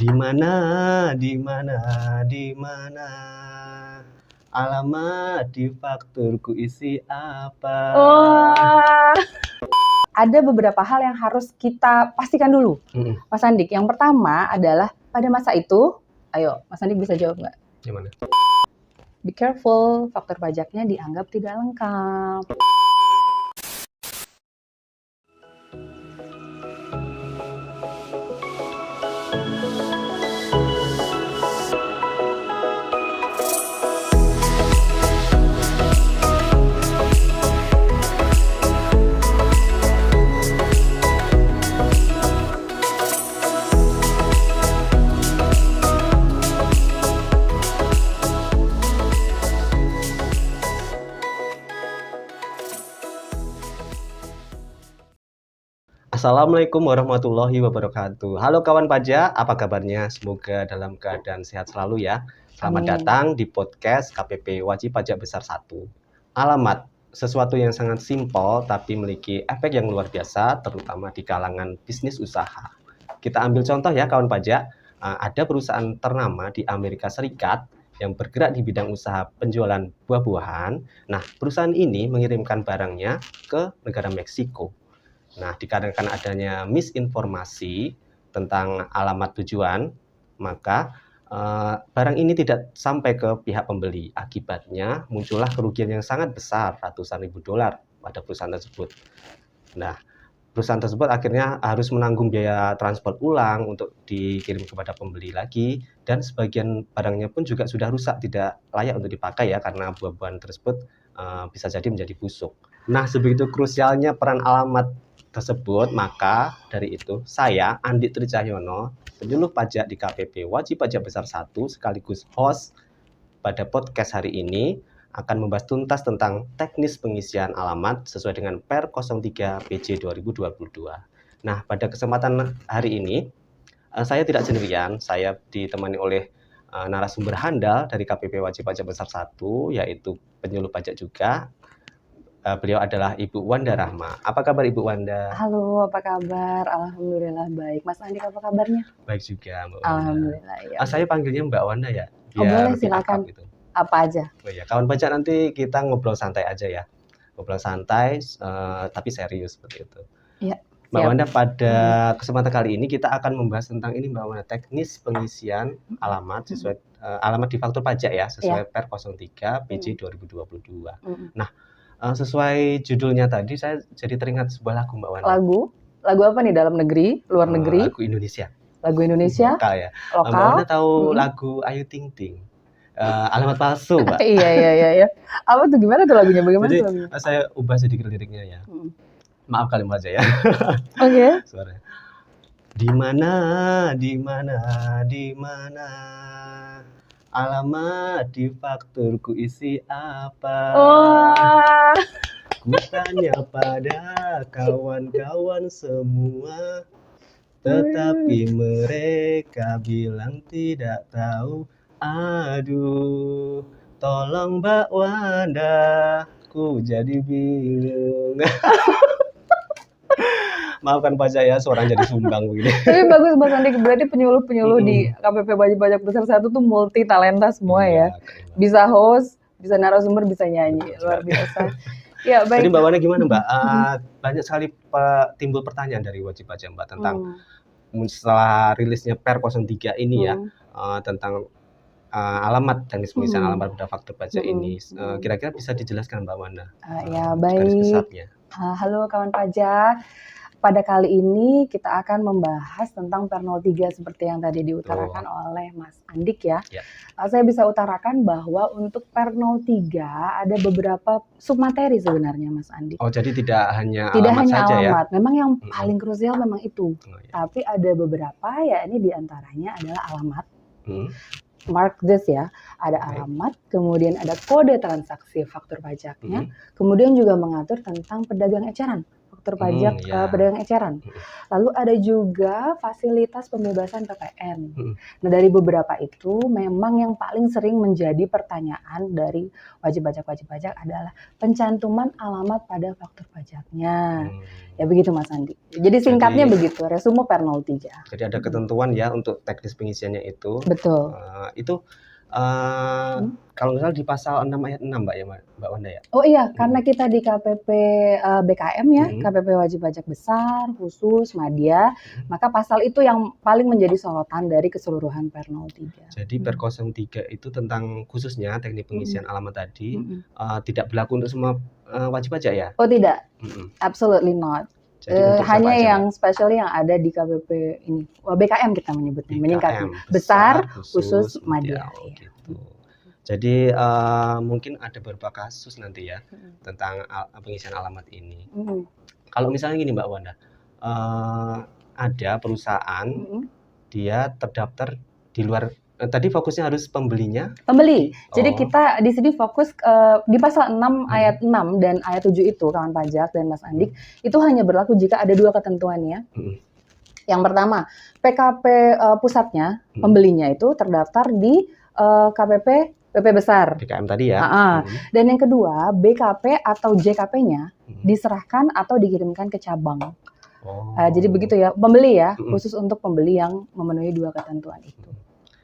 Di mana, di mana, di mana alamat di fakturku isi apa? Wah. Ada beberapa hal yang harus kita pastikan dulu, Mas Andik. Yang pertama adalah pada masa itu, ayo Mas Andik bisa jawab nggak? Gimana? Be careful, faktur pajaknya dianggap tidak lengkap. Assalamualaikum warahmatullahi wabarakatuh. Halo kawan pajak, apa kabarnya? Semoga dalam keadaan sehat selalu ya. Selamat datang di podcast KPP Wajib Pajak Besar 1. Alamat, sesuatu yang sangat simpel tapi memiliki efek yang luar biasa, terutama di kalangan bisnis usaha. Kita ambil contoh ya kawan pajak, ada perusahaan ternama di Amerika Serikat yang bergerak di bidang usaha penjualan buah-buahan. Nah, perusahaan ini mengirimkan barangnya ke negara Meksiko. Nah, dikarenakan adanya misinformasi tentang alamat tujuan, maka barang ini tidak sampai ke pihak pembeli. Akibatnya muncullah kerugian yang sangat besar, ratusan ribu dolar pada perusahaan tersebut. Nah, perusahaan tersebut akhirnya harus menanggung biaya transport ulang untuk dikirim kepada pembeli lagi, dan sebagian barangnya pun juga sudah rusak, tidak layak untuk dipakai ya, karena buah-buahan tersebut bisa jadi menjadi busuk. Nah, sebegitu krusialnya peran alamat tersebut, maka dari itu saya, Andi Tricahyono, penyuluh pajak di KPP Wajib Pajak Besar 1 sekaligus host pada podcast hari ini, akan membahas tuntas tentang teknis pengisian alamat sesuai dengan Per 03 PJ 2022. Nah, pada kesempatan hari ini, saya tidak sendirian, saya ditemani oleh narasumber handal dari KPP Wajib Pajak Besar 1, yaitu penyuluh pajak juga. Beliau adalah Ibu Wanda Rahma. Apa kabar Ibu Wanda? Halo, apa kabar? Alhamdulillah baik. Mas Andik apa kabarnya? Baik juga Mbak Wanda. Alhamdulillah ya. Saya panggilnya Mbak Wanda ya. Boleh, silakan. Gitu. Apa aja? Oh ya, kawan pajak, nanti kita ngobrol santai aja ya. Ngobrol santai tapi serius seperti itu. Iya. Mbak Wanda, pada kesempatan kali ini kita akan membahas tentang ini Mbak Wanda, teknis pengisian alamat sesuai alamat di faktur pajak ya, sesuai Per 03 PJ 2022. Nah, sesuai judulnya tadi, saya jadi teringat sebuah lagu Mbak Wanda. Lagu apa nih, dalam negeri, luar negeri? Lagu Indonesia. Lagu Indonesia? Lokal ya. Lokal. Mbak Wanda tahu lagu Ayu Ting Ting? Alamat palsu, Mbak. Iya. Apa tuh, gimana tuh lagunya? Bagaimana Jadi, tuh lagunya? saya ubah sedikit liriknya ya. Maaf kalimat aja ya. Oke. Suaranya. Di mana, di mana, di mana alamat di fakturku isi apa? Wah. Ku tanya pada kawan-kawan semua, tetapi mereka bilang tidak tahu. Aduh, tolong Mbak Wanda, ku jadi bingung. Maafkan pajak ya, suara jadi sumbang begini. Tapi bagus Mas Andik, berarti penyuluh-penyuluh di KPP Wajib Pajak Besar 1 tuh multi talenta semua ya. Bisa host, bisa narasumber, bisa nyanyi. Luar biasa. Ya, baik. Jadi Mbak Wanda gimana Mbak? Banyak sekali timbul pertanyaan dari wajib pajak Mbak tentang setelah rilisnya Per 03 ini ya, tentang alamat teknis pengisian alamat pada faktur pajak ini. Kira-kira bisa dijelaskan Mbak Wanda? Ya, baik. Halo kawan pajak. Pada kali ini kita akan membahas tentang Per 03 seperti yang tadi diutarakan oleh Mas Andik ya. Saya bisa utarakan bahwa untuk Per 03 ada beberapa submateri sebenarnya Mas Andik. Oh, jadi tidak hanya alamat saja alamat. Ya? Memang yang paling krusial memang itu. Tapi ada beberapa, ya ini diantaranya adalah alamat. Mark this ya, ada alamat, kemudian ada kode transaksi faktur pajaknya, kemudian juga mengatur tentang pedagang eceran. faktur pajak Iya. pedagang eceran. Lalu ada juga fasilitas pembebasan PPN. Nah, dari beberapa itu memang yang paling sering menjadi pertanyaan dari wajib pajak adalah pencantuman alamat pada faktur pajaknya. Ya begitu Mas Andi. Jadi singkatnya begitu, resume per 03. Jadi ada ketentuan ya untuk teknis pengisiannya itu. Betul. Kalau misalnya di pasal 6 ayat 6 Mbak ya, Mbak Wanda ya? Oh iya, karena kita di KPP BKM ya, KPP Wajib Pajak Besar, Khusus, Madya, maka pasal itu yang paling menjadi sorotan dari keseluruhan per 03. Jadi per 03 itu tentang khususnya teknik pengisian alamat tadi tidak berlaku untuk semua wajib pajak ya? Oh tidak, absolutely not. Jadi untuk hanya yang spesial yang ada di KPP ini, BKM kita menyebutnya, meningkatnya. Besar, Khusus, Madya. Oh, gitu. Jadi mungkin ada beberapa kasus nanti ya tentang pengisian alamat ini. Kalau misalnya gini Mbak Wanda, ada perusahaan dia terdaftar di luar. Tadi fokusnya harus pembelinya? Pembeli. Jadi kita di sini fokus di pasal 6 ayat 6 dan ayat 7 itu kawan pajak dan Mas Andik itu hanya berlaku jika ada dua ketentuan ya. Yang pertama, PKP pusatnya pembelinya itu terdaftar di KPP PP besar. BKM tadi ya. Dan yang kedua, BKP atau JKP-nya diserahkan atau dikirimkan ke cabang. Jadi begitu ya, pembeli ya, khusus untuk pembeli yang memenuhi dua ketentuan itu.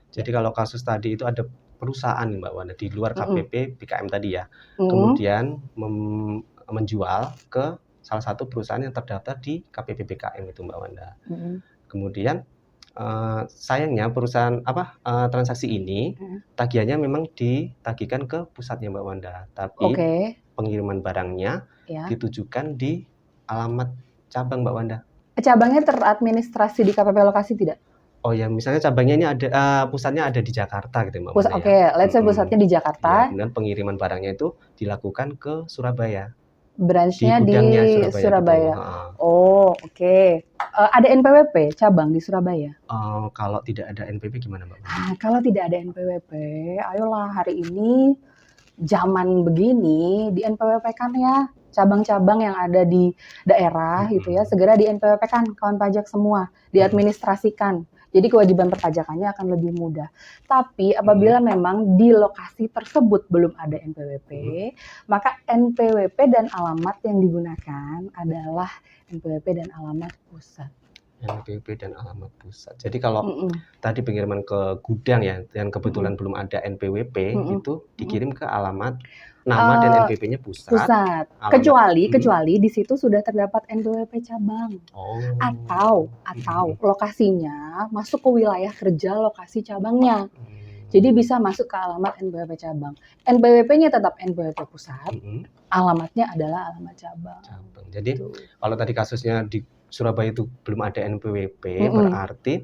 Jadi kalau kasus tadi itu ada perusahaan Mbak Wanda di luar KPP BKM tadi ya, kemudian menjual ke salah satu perusahaan yang terdaftar di KPP BKM itu Mbak Wanda. Kemudian sayangnya perusahaan transaksi ini tagihannya memang ditagihkan ke pusatnya Mbak Wanda, tapi pengiriman barangnya ditujukan di alamat cabang Mbak Wanda. Cabangnya teradministrasi di KPP lokasi tidak? Oh ya, misalnya cabangnya ini ada pusatnya ada di Jakarta gitu Mbak Wanda. Let's say pusatnya di Jakarta. Kemudian pengiriman barangnya itu dilakukan ke Surabaya. Branch-nya di Surabaya. Gitu. Oh, ada NPWP cabang di Surabaya? Kalau tidak ada NPWP gimana Mbak? Kalau tidak ada NPWP, ayolah hari ini zaman begini di NPWP-kan ya cabang-cabang yang ada di daerah gitu ya, segera di NPWP-kan kawan pajak semua, diadministrasikan. Jadi kewajiban perpajakannya akan lebih mudah. Tapi apabila memang di lokasi tersebut belum ada NPWP, maka NPWP dan alamat yang digunakan adalah NPWP dan alamat pusat. NPWP dan alamat pusat. Jadi kalau tadi pengiriman ke gudang ya, yang kebetulan belum ada NPWP, itu dikirim ke alamat nama dan NPWP-nya pusat. Kecuali di situ sudah terdapat NPWP cabang. Atau lokasinya masuk ke wilayah kerja lokasi cabangnya. Jadi bisa masuk ke alamat NPWP cabang. NPWP-nya tetap NPWP pusat, alamatnya adalah alamat cabang. Jadi kalau tadi kasusnya di Surabaya itu belum ada NPWP, berarti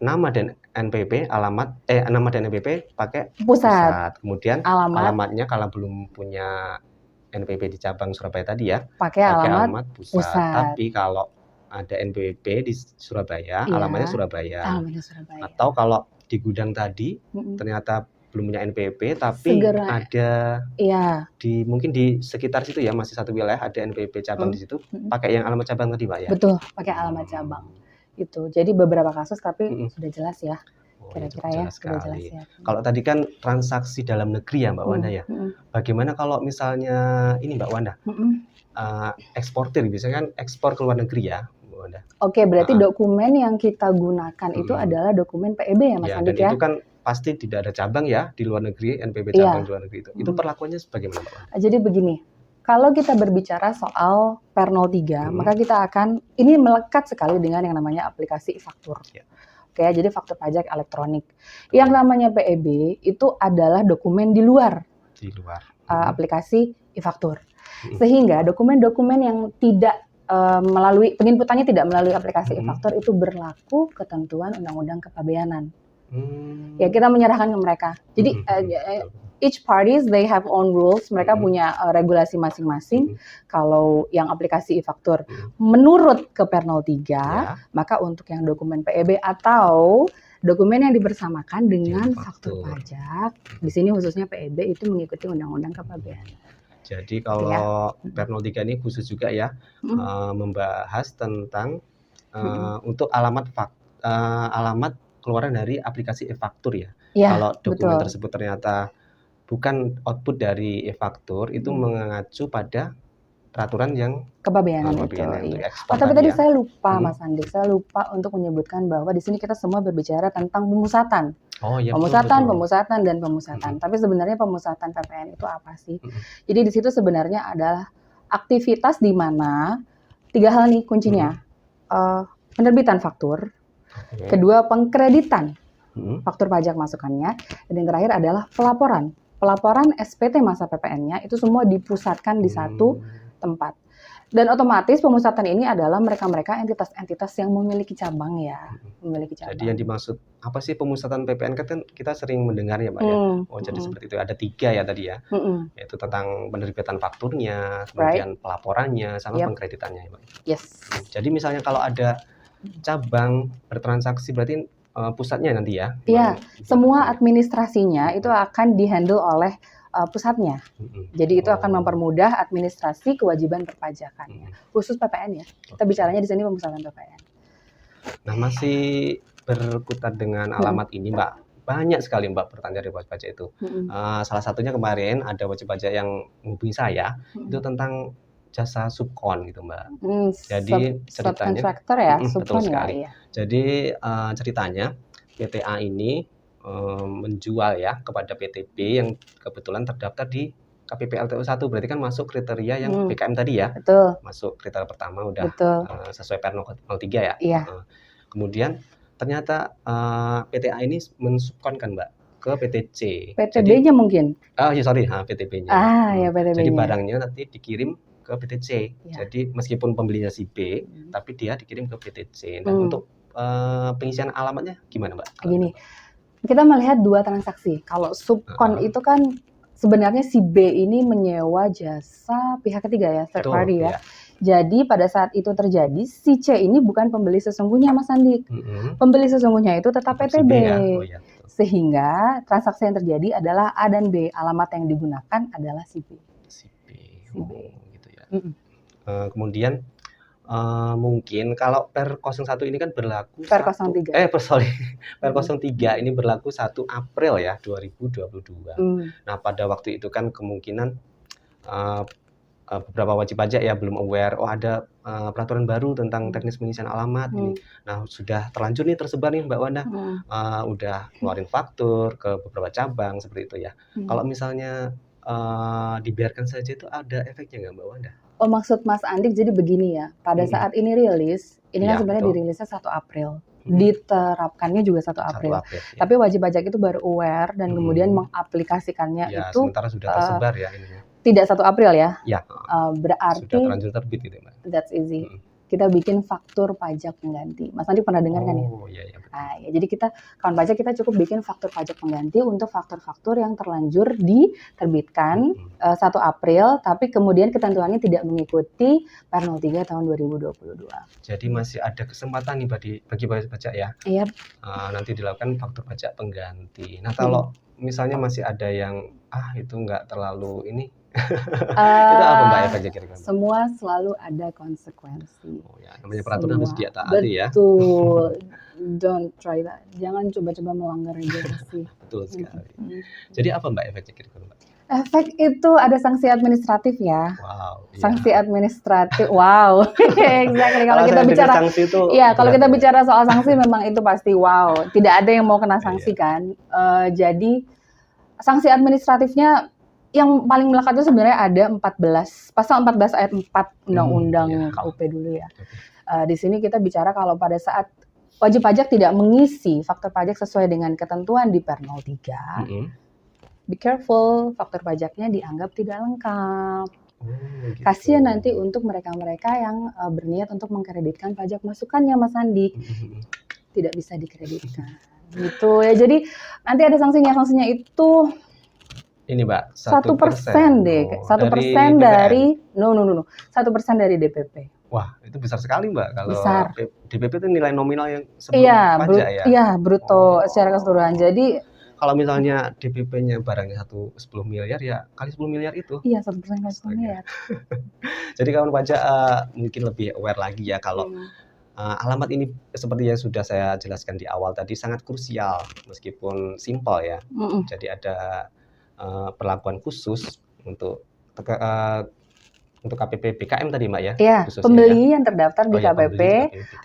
nama dan NPWP nama dan NPWP pakai pusat. Kemudian alamatnya kalau belum punya NPWP di cabang Surabaya tadi ya, pakai alamat pusat. Tapi kalau ada NPWP di Surabaya, alamatnya Surabaya. Atau kalau di gudang tadi ternyata belum punya NPWP tapi ada mungkin di sekitar situ ya, masih satu wilayah ada NPWP cabang di situ, pakai yang alamat cabang tadi Pak ya? Betul, pakai alamat cabang. Itu. Jadi beberapa kasus tapi sudah jelas ya. Kira-kira ya, sudah jelas ya. Kalau tadi kan transaksi dalam negeri ya Mbak Wanda ya. Bagaimana kalau misalnya ini Mbak Wanda, eksportir, biasanya kan ekspor ke luar negeri ya Mbak Wanda. Berarti dokumen yang kita gunakan itu adalah dokumen PEB ya Mas Andik ya? Dan itu kan pasti tidak ada cabang ya di luar negeri, NPWP cabang di luar negeri itu. Itu perlakuannya bagaimana Mbak Wanda? Jadi begini, kalau kita berbicara soal per 03, maka kita akan, ini melekat sekali dengan yang namanya aplikasi e-faktur. Jadi faktur pajak elektronik. Yang namanya PEB itu adalah dokumen di luar aplikasi e-faktur. Sehingga dokumen-dokumen yang tidak melalui, penginputannya tidak melalui aplikasi e-faktur itu berlaku ketentuan Undang-Undang Kepabeanan. Ya kita menyerahkan ke mereka. Jadi each parties they have own rules, mereka punya regulasi masing-masing. Kalau yang aplikasi e-faktur menurut ke per 03, maka untuk yang dokumen PEB atau dokumen yang dibersamakan dengan faktur pajak, di sini khususnya PEB itu mengikuti Undang-Undang Kepabeanan. Jadi gitu ya. kalau Per03 ini khusus juga ya, membahas tentang untuk alamat keluaran dari aplikasi e-faktur ya. Iya, Kalau dokumen betul. tersebut ternyata bukan output dari e-faktur, itu mengacu pada peraturan yang Kepabeanan itu, untuk iya. ekspor Tapi tadi tadi ya. saya lupa Mas Andi, saya lupa untuk menyebutkan bahwa di sini kita semua berbicara tentang pemusatan. Oh iya, Pemusatan, betul. pemusatan, dan pemusatan. Tapi sebenarnya pemusatan PPN itu apa sih? Jadi di situ sebenarnya adalah aktivitas di mana 3 hal nih kuncinya. Penerbitan faktur, kedua pengkreditan faktur pajak masukannya, dan yang terakhir adalah pelaporan. Pelaporan SPT masa PPN-nya itu semua dipusatkan di satu tempat. Dan otomatis pemusatan ini adalah mereka-mereka entitas-entitas yang memiliki cabang ya, memiliki cabang. Jadi yang dimaksud apa sih pemusatan PPN kan kita sering mendengar ya Mbak ya. Oh jadi seperti itu, ada 3 ya tadi ya, yaitu tentang penerbitan fakturnya, kemudian pelaporannya, sama pengkreditannya ya Mbak. Yes. Jadi misalnya kalau ada cabang bertransaksi berarti pusatnya nanti ya? Iya, semua administrasinya itu akan dihandle oleh pusatnya. Jadi itu akan mempermudah administrasi kewajiban perpajakannya. Khusus PPN ya. Kita bicaranya di sini pemusatan PPN. Nah, masih berkutat dengan alamat ini, Mbak. Banyak sekali Mbak pertanyaan dari wajib pajak itu. Salah satunya kemarin ada wajib pajak yang menghubungi saya itu tentang jasa subkon gitu Mbak. Jadi ceritanya subkontraktor ya, betul sekali. Ya. Jadi ceritanya PTA ini menjual ya kepada PTB yang kebetulan terdaftar di KPP LTU 1, berarti kan masuk kriteria yang PKM tadi ya. Betul. Masuk kriteria pertama udah sesuai Per03 ya. Iya. Kemudian ternyata PTA ini mensubkonkan Mbak ke PTC. PTB-nya mungkin? Oh ya sorry, PTB-nya. Ya PTB-nya. Jadi barangnya nanti dikirim ke PTC. Ya. Jadi meskipun pembelinya si B, tapi dia dikirim ke PTC. Nah untuk pengisian alamatnya gimana Mbak? Gini, kita melihat 2 transaksi. Kalau subkon itu kan sebenarnya si B ini menyewa jasa pihak ketiga ya, third party ya. Jadi pada saat itu terjadi, si C ini bukan pembeli sesungguhnya Mas Andik. Pembeli sesungguhnya itu tetap PTB. Ya? Ya, sehingga transaksi yang terjadi adalah A dan B. Alamat yang digunakan adalah si B. Gitu ya. Kemudian mungkin kalau Per 01 ini kan berlaku Per 03. Per 03 ini berlaku 1 April ya 2022. Nah, pada waktu itu kan kemungkinan beberapa wajib pajak ya belum aware ada peraturan baru tentang teknis pengisian alamat ini. Nah, sudah terlanjur nih tersebar nih Mbak Wanda. Udah keluarin faktur ke beberapa cabang seperti itu ya. Kalau misalnya dibiarkan saja itu ada efeknya nggak Mbak Wanda? Oh, maksud Mas Andik jadi begini ya, pada saat ini rilis, ini kan sebenarnya dirilisnya 1 April, diterapkannya juga 1 April. Tapi wajib pajak itu baru aware dan kemudian mengaplikasikannya itu sementara sudah tersebar ya ininya. Tidak 1 April ya? Ya. Berarti sudah terlanjur terbit gitu Mbak. That's easy. Kita bikin faktur pajak pengganti. Mas Andi pernah dengar kan ya? Oh iya. Ya, jadi kita kawan pajak kita cukup bikin faktur pajak pengganti untuk faktur-faktur yang terlanjur diterbitkan 1 April, tapi kemudian ketentuannya tidak mengikuti Per03 tahun 2022. Jadi masih ada kesempatan nih bagi wajib pajak ya? Iya. Nanti dilakukan faktur pajak pengganti. Nah kalau misalnya masih ada yang itu nggak terlalu ini. Itu apa Mbak efeknya kira-kira? Semua selalu ada konsekuensi. Oh ya, namanya peraturan harus ditaati ya. Betul. Don't try that. Jangan coba-coba melanggar regulasi. Betul sekali. Jadi apa Mbak efeknya kira-kira Mbak? Efek itu ada sanksi administratif ya. Wow. Sanksi administratif. Wow. Exactly. Kalau kita bicara sanksi itu, kalau kita bicara soal sanksi memang itu pasti wow. Tidak ada yang mau kena sanksi kan. Jadi sanksi administratifnya yang paling melekat itu sebenarnya ada 14, pasal 14 ayat 4 Undang-Undang KUP dulu ya. Di sini kita bicara kalau pada saat wajib pajak tidak mengisi faktur pajak sesuai dengan ketentuan di Per03, be careful, faktur pajaknya dianggap tidak lengkap. Gitu. Kasihan nanti untuk mereka-mereka yang berniat untuk mengkreditkan pajak masukannya Mas Andi. Tidak bisa dikreditkan. Gitu ya. Jadi nanti ada sanksinya itu ini Mbak, 1% deh, 1% dari 1% dari DPP. Wah, itu besar sekali Mbak. Kalau besar. DPP itu nilai nominal yang sebelum pajak ya? Iya, bruto secara keseluruhan. Jadi kalau misalnya DPP-nya barangnya 10 miliar ya kali 10 miliar itu. Iya, 1% kali 10 miliar. Jadi kawan pajak mungkin lebih aware lagi ya kalau alamat ini seperti yang sudah saya jelaskan di awal tadi sangat krusial meskipun simpel ya. Jadi ada perlakuan khusus untuk KPP BKM tadi Mbak ya? Iya, pembeli yang terdaftar di KPP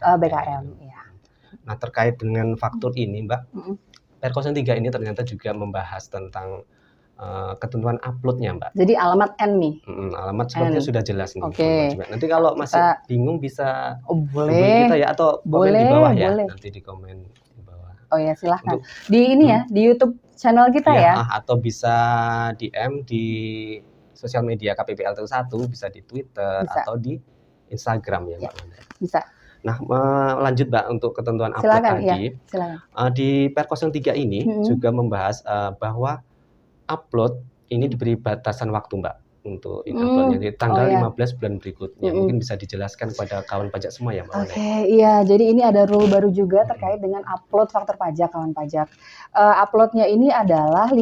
BKM. Ya. Nah terkait dengan faktur ini Mbak, Per 03 ini ternyata juga membahas tentang ketentuan uploadnya Mbak. Jadi alamat N nih. Alamat sepertinya sudah jelas nih. Oke. Nanti kalau masih bingung bisa boleh kita ya atau komen di bawah ya. Nanti di komen di bawah. Oh ya silahkan. Di ini ya di YouTube channel kita ya. Atau bisa DM di sosial media KPP LT1, bisa di Twitter atau di Instagram ya Mbak. Bisa. Nah, lanjut Mbak untuk ketentuan upload silakan, tadi. Silakan. Di Per 03 ini juga membahas bahwa upload ini diberi batasan waktu Mbak untuk uploadnya di tanggal 15 bulan berikutnya. Mungkin bisa dijelaskan kepada kawan pajak semua ya Mbak. Oke, iya. Jadi ini ada rule baru juga terkait dengan upload faktur pajak kawan pajak. Uploadnya ini adalah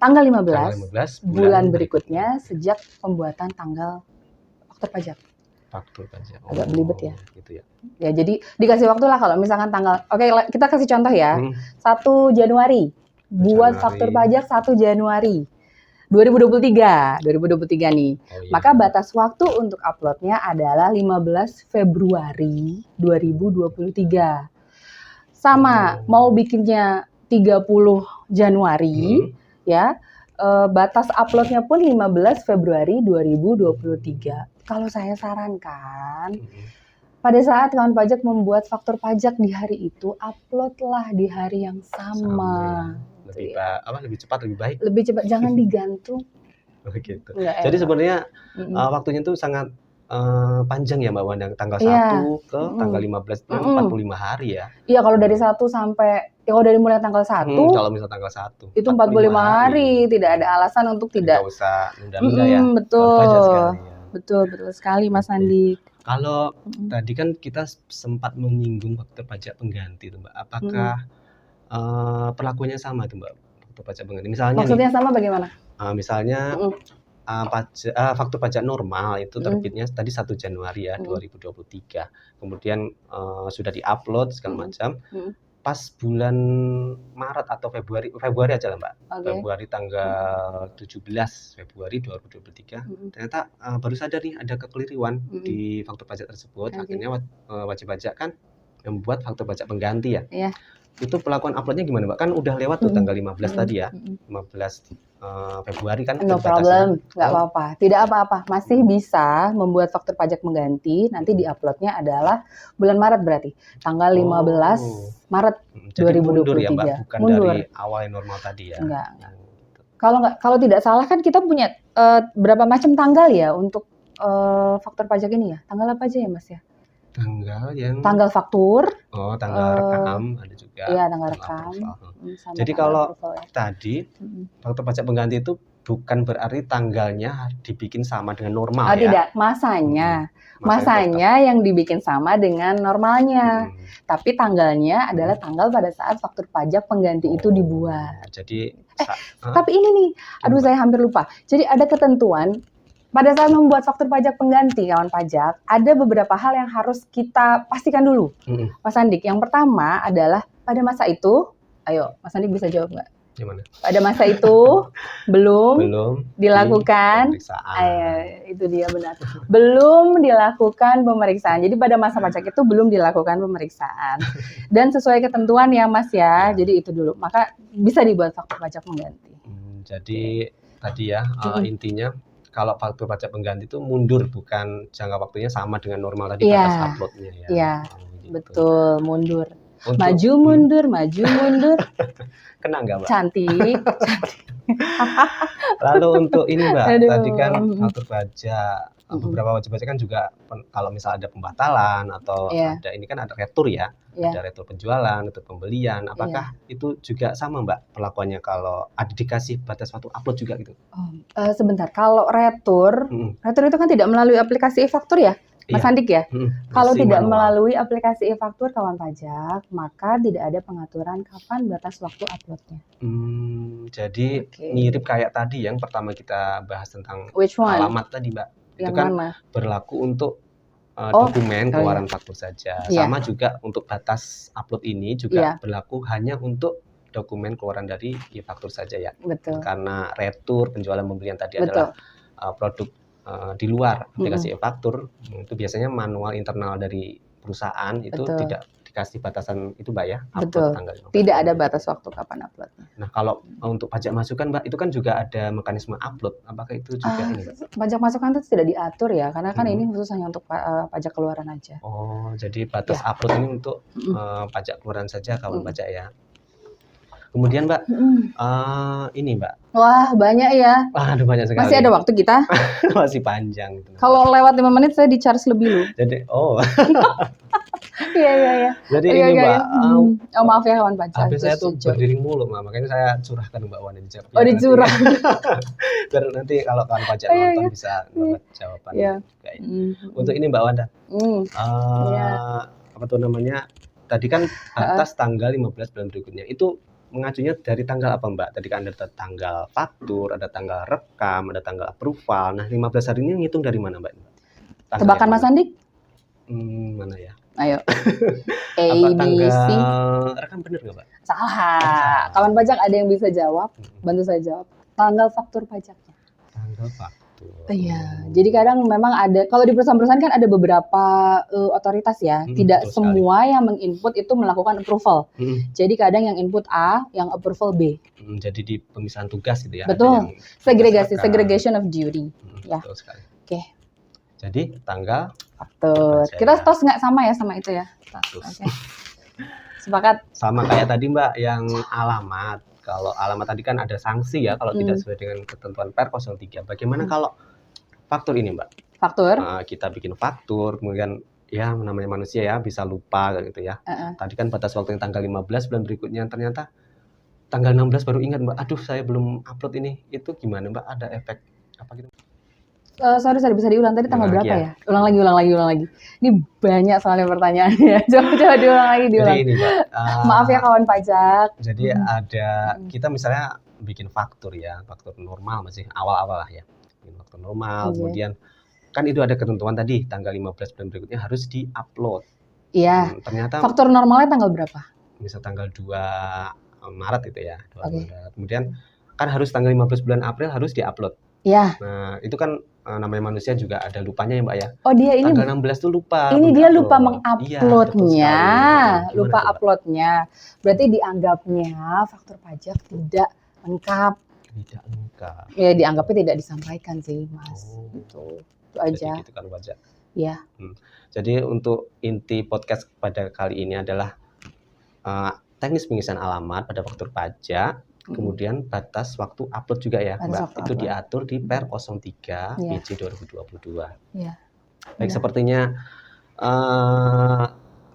tanggal 15 bulan berikutnya sejak pembuatan tanggal faktur pajak. Agak belibet ya. Gitu ya. Ya, jadi dikasih waktu lah kalau misalkan tanggal. Oke, kita kasih contoh ya. 1 Januari. Buat faktur pajak 1 Januari 2023 nih. Maka batas waktu untuk uploadnya adalah 15 Februari 2023. Sama mau bikinnya 30 Januari ya. Batas uploadnya pun 15 Februari 2023. Kalau saya sarankan, pada saat kawan pajak membuat faktur pajak di hari itu, uploadlah di hari yang sama. Lebih cepat, lebih baik. Lebih cepat, jangan digantung. Gitu. Jadi sebenarnya waktunya itu sangat panjang ya Mbak Wanda, tanggal 1 ke tanggal 15 itu 45 hari ya. Iya, kalau dari 1 sampai kalau dari mulai tanggal 1 kalau misal tanggal 1 itu 45 hari, tidak ada alasan untuk tidak usah nunda-nunda ya. Betul sekali Mas Andi. Kalau tadi kan kita sempat menyinggung faktur pajak pengganti tuh Mbak. Apakah perlakuannya sama tuh Mbak? Faktur pajak pengganti. Misalnya maksudnya sama bagaimana? Misalnya faktur pajak normal itu terbitnya tadi 1 Januari ya 2023. Kemudian sudah diupload segala macam. Pas bulan Maret atau Februari aja lah Mbak. Februari tanggal 17 Februari 2023 ternyata baru sadar nih ada kekeliruan di faktur pajak tersebut. Akhirnya wajib pajak kan membuat faktur pajak pengganti ya. Itu pelakuan uploadnya gimana Mbak? Kan udah lewat tuh tanggal 15 tadi ya. 15 Februari kan. No problem, nggak apa-apa. Tidak apa-apa, masih bisa membuat faktur pajak mengganti. Nanti diuploadnya adalah bulan Maret berarti. Tanggal 15 Maret 2023. Jadi mundur ya Mbak, bukan dari awal yang normal tadi ya. Enggak. Kalau tidak salah kan kita punya berapa macam tanggal ya untuk faktur pajak ini ya? Tanggal apa aja ya Mas ya? Tanggal faktur. Tanggal rekam ada juga. Iya, tanggal rekam. Jadi kalau tadi faktur pajak pengganti itu bukan berarti tanggalnya dibikin sama dengan normal ya. Tidak, masanya yang dibikin sama dengan normalnya. Tapi tanggalnya adalah tanggal pada saat faktur pajak pengganti itu dibuat. Jadi tapi ini nih, aduh saya hampir lupa. Jadi ada ketentuan pada saat membuat faktur pajak pengganti kawan pajak, ada beberapa hal yang harus kita pastikan dulu. Mas Andik, yang pertama adalah pada masa itu, ayo Mas Andik bisa jawab nggak? Gimana? Pada masa itu belum dilakukan itu dia benar. Belum dilakukan pemeriksaan. Jadi pada masa pajak itu belum dilakukan pemeriksaan. Dan sesuai ketentuan ya Mas ya. Jadi itu dulu. Maka bisa dibuat faktur pajak pengganti. Jadi tadi ya intinya kalau faktur pajak pengganti itu mundur, bukan jangka waktunya sama dengan normal tadi batas uploadnya ya. Iya, betul, mundur. Maju mundur. Kena nggak Mbak? Cantik. Lalu untuk ini Mbak, tadi kan faktur pajak, beberapa wajib pajak kan juga kalau misal ada pembatalan atau ada ini kan ada retur ya. Ada retur penjualan, retur pembelian. Apakah itu juga sama Mbak perlakuannya kalau ada dikasih batas waktu upload juga gitu? Sebentar, kalau retur itu kan tidak melalui aplikasi e-faktur ya? Mas Iya. Andik ya? Kalau Masih tidak manual. melalui aplikasi e-faktur kawan pajak, maka tidak ada pengaturan kapan batas waktu uploadnya. Jadi Oke. mirip kayak tadi yang pertama kita bahas tentang Which one? alamat tadi, Mbak. Itu Yang kan mana? berlaku untuk Oh, dokumen oh keluaran iya. faktur saja. Iya. Sama juga untuk batas upload ini juga berlaku hanya untuk dokumen keluaran dari e-faktur saja ya. Betul. Karena retur penjualan pembelian tadi Betul. adalah produk di luar aplikasi e-faktur, itu biasanya manual internal dari perusahaan itu Betul. tidak dikasih batasan itu, Mbak ya, upload Betul. tanggal 15. Tidak ada batas waktu kapan uploadnya. Nah, kalau untuk pajak masukan, Mbak, itu kan juga ada mekanisme upload. Apakah itu juga ini? Pajak masukan itu tidak diatur ya, karena kan ini khusus hanya untuk pajak keluaran aja. Oh, jadi batas upload ini untuk pajak keluaran saja kawan pajak ya. Kemudian, Mbak, ini, Mbak. Wah, banyak ya. Aduh, banyak sekali. Masih ada waktu kita? Masih panjang. Kalau lewat 5 menit saya di-charge lebih loh. Jadi, Iya. Jadi ini, Mbak. Maaf ya kawan pajak. HP saya tuh berdiri mulu, Mbak. Makanya saya curahkan Mbak Wan di jawab. Oh, dicurah. Biar nanti kalau kawan pajak nonton bisa dapat jawaban. Untuk ini Mbak Wanda. Apa tuh namanya? Tadi kan batas tanggal 15 bulan berikutnya. Itu mengacunya dari tanggal apa, Mbak? Tadi kan ada tanggal faktur, ada tanggal rekam, ada tanggal approval. Nah, 15 hari ini ngitung dari mana, Mbak? Tebakan Mas Andik? Mana ya? Ayo. Apa tanggal rekam bener nggak, Mbak? Salah. Kawan pajak ada yang bisa jawab? Bantu saya jawab. Tanggal faktur pajaknya. Tanggal faktur. Iya. Jadi kadang memang ada, kalau di perusahaan-perusahaan kan ada beberapa otoritas ya. Tidak semua yang menginput itu melakukan approval. Jadi kadang yang input A, yang approval B. Jadi di pemisahan tugas gitu ya. Betul. Segregation of duty. Ya. Betul sekali. Oke. Jadi tanggal faktur. Kita tos nggak sama ya sama itu ya? Tos. Sepakat? Sama kayak tadi, Mbak, yang alamat. Kalau alamat tadi kan ada sanksi ya kalau tidak sesuai dengan ketentuan Per 03. Bagaimana kalau faktur ini, Mbak? Faktur? Kita bikin faktur, kemudian ya namanya manusia ya bisa lupa gitu ya. Tadi kan batas waktu yang tanggal 15 bulan berikutnya, ternyata tanggal 16 baru ingat, Mbak. Aduh, saya belum upload ini. Itu gimana, Mbak? Ada efek apa gitu? Sorry, bisa diulang tadi tanggal berapa ya? Ulang lagi. Ini banyak soalnya pertanyaannya. Coba diulang lagi. Jadi ini, Mbak. Maaf ya kawan pajak. Jadi ada kita misalnya bikin faktur ya, faktur normal masih awal-awal lah ya. Bikin faktur normal, kemudian kan itu ada ketentuan tadi tanggal 15 bulan berikutnya harus di-upload. Iya. Ternyata faktur normalnya tanggal berapa? Misal tanggal 2 Maret itu ya, 2 Maret. Kemudian kan harus tanggal 15 bulan April harus di-upload. Iya. Nah, itu kan namanya manusia juga ada lupanya ya, Mbak ya. Oh, dia ini tanggal 16 tuh lupa. Ini dia lupa menguploadnya, lupa uploadnya. Berarti dianggapnya faktur pajak tidak lengkap. Tidak lengkap. Ya, dianggapnya tidak disampaikan sih, Mas. Itu aja. Jadi gitu kan pajak. Iya. Jadi untuk inti podcast pada kali ini adalah teknis pengisian alamat pada faktur pajak. Kemudian batas waktu upload juga ya, Mbak. Itu diatur di Per 03 PJ 2022. Iya. Baik, sepertinya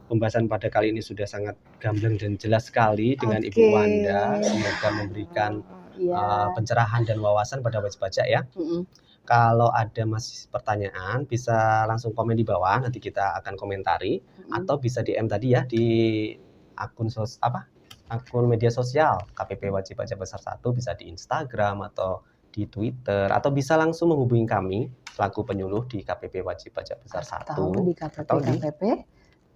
pembahasan pada kali ini sudah sangat gamblang dan jelas sekali dengan Ibu Wanda. Semoga memberikan pencerahan dan wawasan pada wajib pajak ya. Kalau ada masih pertanyaan bisa langsung komen di bawah, nanti kita akan komentari atau bisa DM tadi ya di akun akun media sosial KPP Wajib Pajak Besar 1, bisa di Instagram atau di Twitter, atau bisa langsung menghubungi kami selaku penyuluh di KPP Wajib Pajak Besar 1 atau di KPP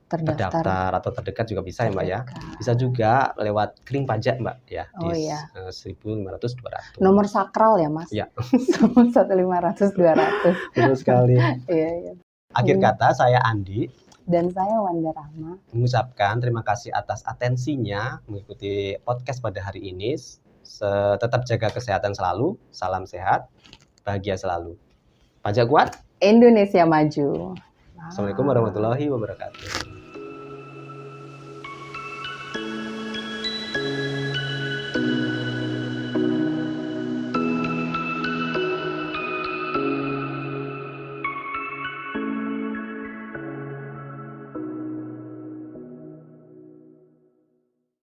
terdaftar atau terdekat juga bisa ya, Mbak ya. Bisa juga lewat link pajak, Mbak ya, di 1.500 200. Nomor sakral ya, Mas? Iya. 1.500 200. Betul sekali. Iya. Akhir kata, saya Andi dan saya Wanda Rahma mengucapkan terima kasih atas atensinya mengikuti podcast pada hari ini. Tetap jaga kesehatan selalu, salam sehat, bahagia selalu. Pajak kuat, Indonesia maju. Assalamualaikum warahmatullahi wabarakatuh.